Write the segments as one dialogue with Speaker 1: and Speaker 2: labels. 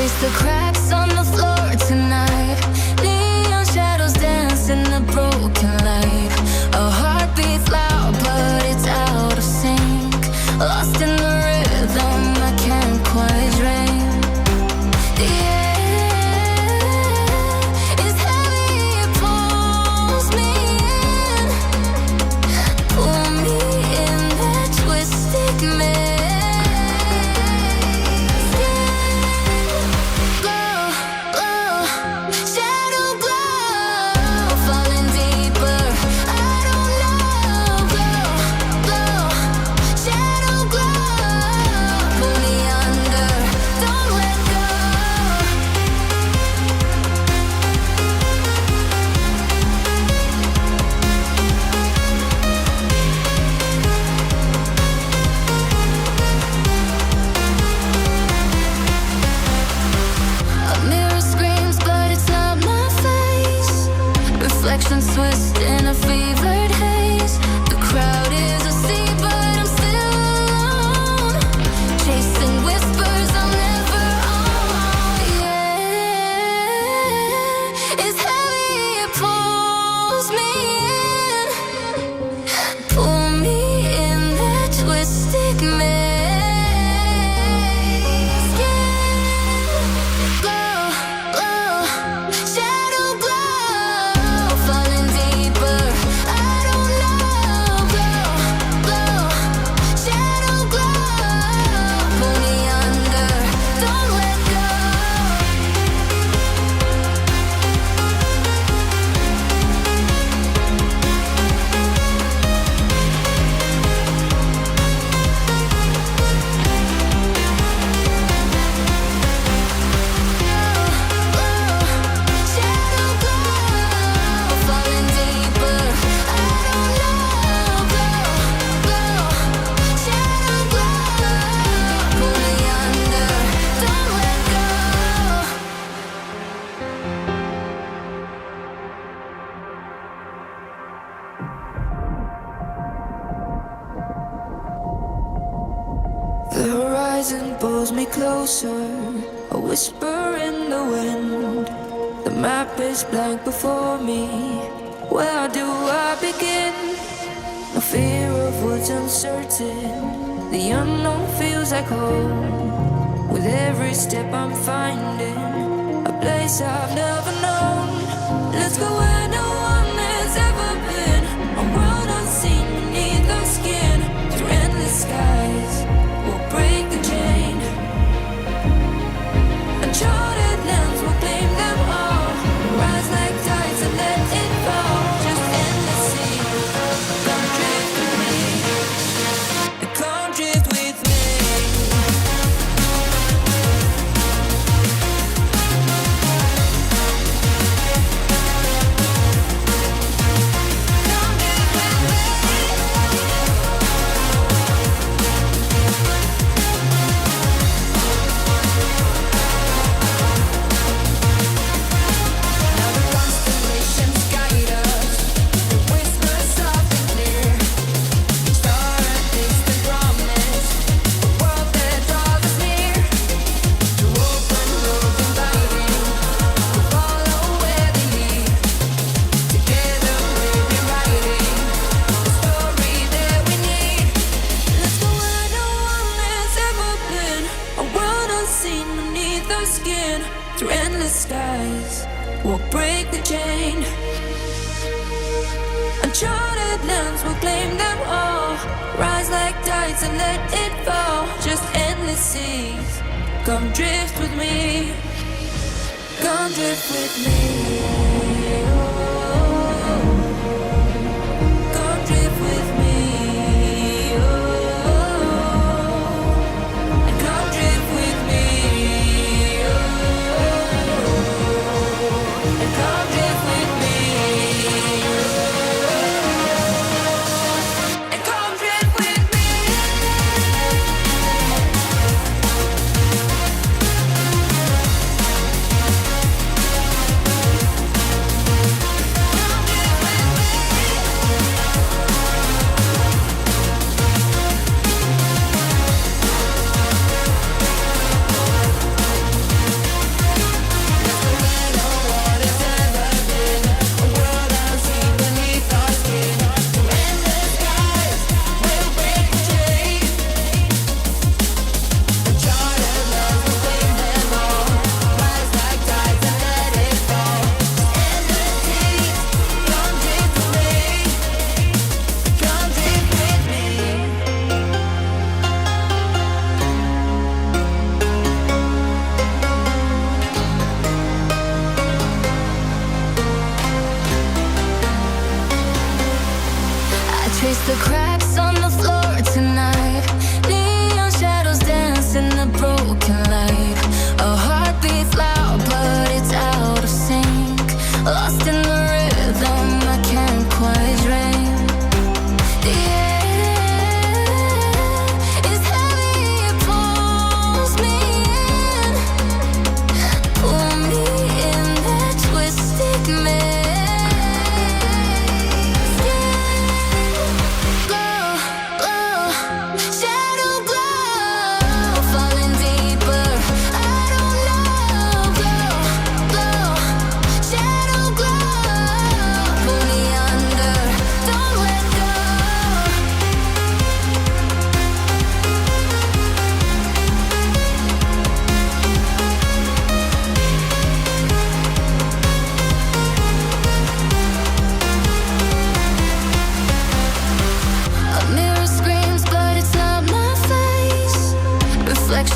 Speaker 1: trace the cracks on the floor tonight. Neon shadows dance in the broken light. Our heart beats loud, but it's out of sync. Lost in the rhythm, I can't quite dream. The air is heavy, it pulls me in. Pull me in that twisted maze. Reflections twist in a fevered haze. The crowd is a sea, but I'm still alone. Chasing whispers I'll never own. Yeah, it's heavy, it pulls me in. Pull me in that twisted maze. Skin glow, glow, shadow glow. Falling deeper, I don't know. Glow, glow, shadow glow. Pull me under, don't let go. Shadow glow, falling deeper. I don't know. Glow, glow, shadow glow. Pull me under, don't let go. The horizon pulls me closer, a whisper in the wind. The map is blank before me. Where do I begin? No fear of what's uncertain. The unknown feels like home. With every step I'm finding a place I've never known. Let's go where no one has ever been. A world unseen beneath our skin. Through endless skies, we'll break the chain. Uncharted lands will claim them all. Rise like tides and let it fall. Just endless sea. Come drift with me. Come drift with me. Come drift with me. Now the constellations guide us. The whispers soft and clear. Star and distant promise. A world that draws us near. To open roads inviting. To follow where they lead. Together we'll be writing the story that we need. Let's go where no one has ever been. A world unseen beneath our skin. Through endless skies, we'll break the chain. Uncharted lands will claim them all. Rise like tides and let it fall. Just endless seas. Come drift with me. Come drift with me. Come drift with me. And come drift with me. And come drift with me. And come drift with me.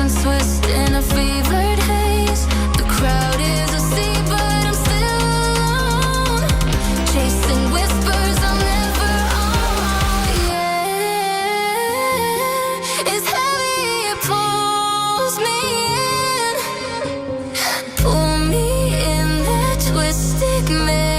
Speaker 1: and twist in a fevered haze. The crowd is asleep, but I'm still alone, chasing whispers I'll never own. Yeah, it's heavy, it pulls me in, pull me in that twisted maze.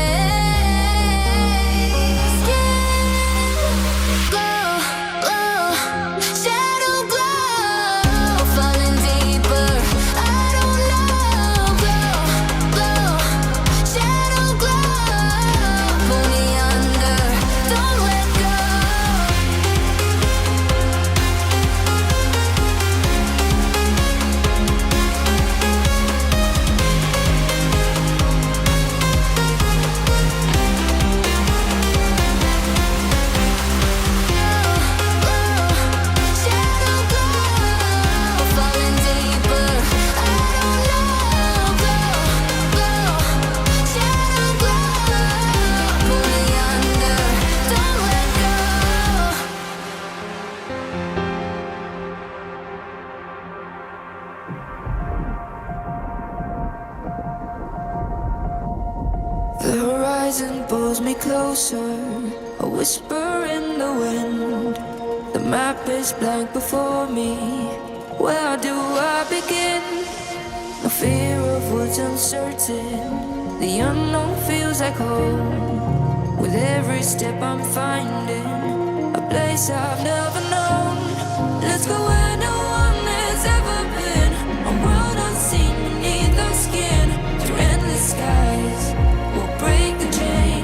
Speaker 1: The horizon pulls me closer, a whisper in the wind. The map is blank before me, where do I begin? No fear of what's uncertain, the unknown feels like home. With every step I'm finding a place I've never known. Let's go where no one has ever been, a world unseen beneath our skin. Through endless skies we'll break the chain.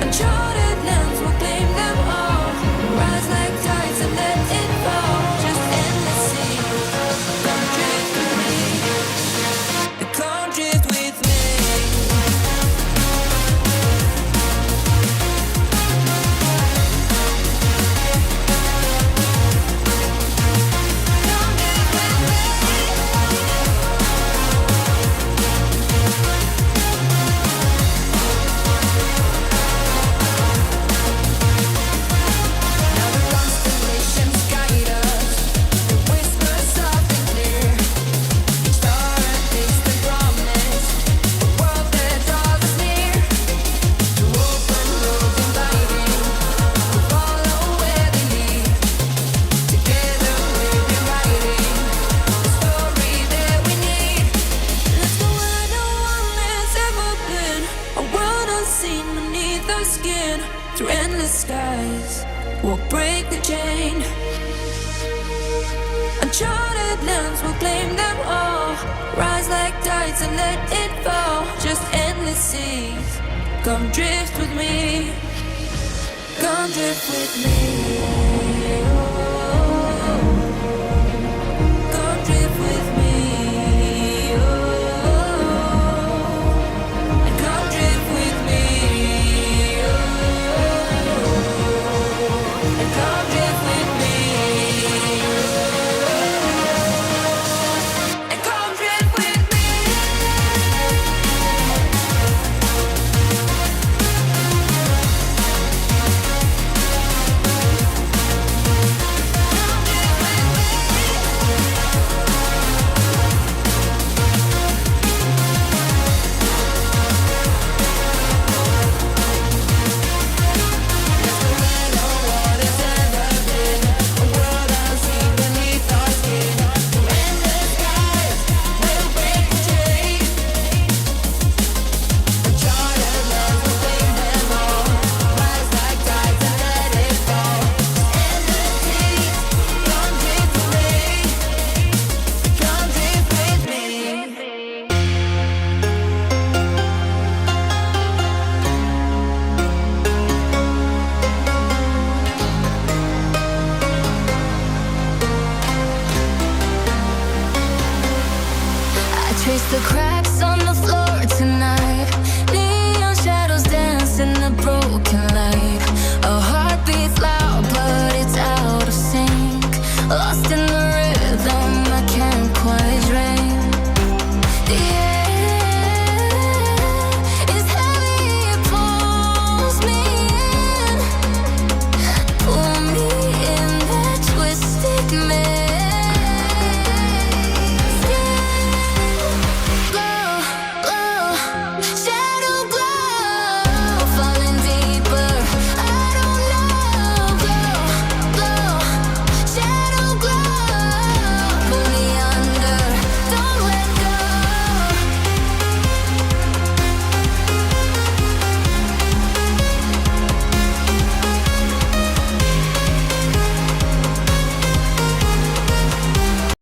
Speaker 1: Uncharted lands will claim them all, rise like tides and let it fall. Just endless sea, come drift with me, come drift with me. Through endless skies, we'll break the chain. Uncharted lands will claim them all, rise like tides and let it fall. Just endless seas, come drift with me, come drift with me. Come drift with me. Come drift with me. Come drift with me. Come drift with me. Trace the cracks on the floor tonight. Neon shadows dance in the broken light. A heart beats loud, but it's out of sync. Lost in the rhythm, I can't quite dream. The air is heavy, it pulls me in, pull me in that twisted maze.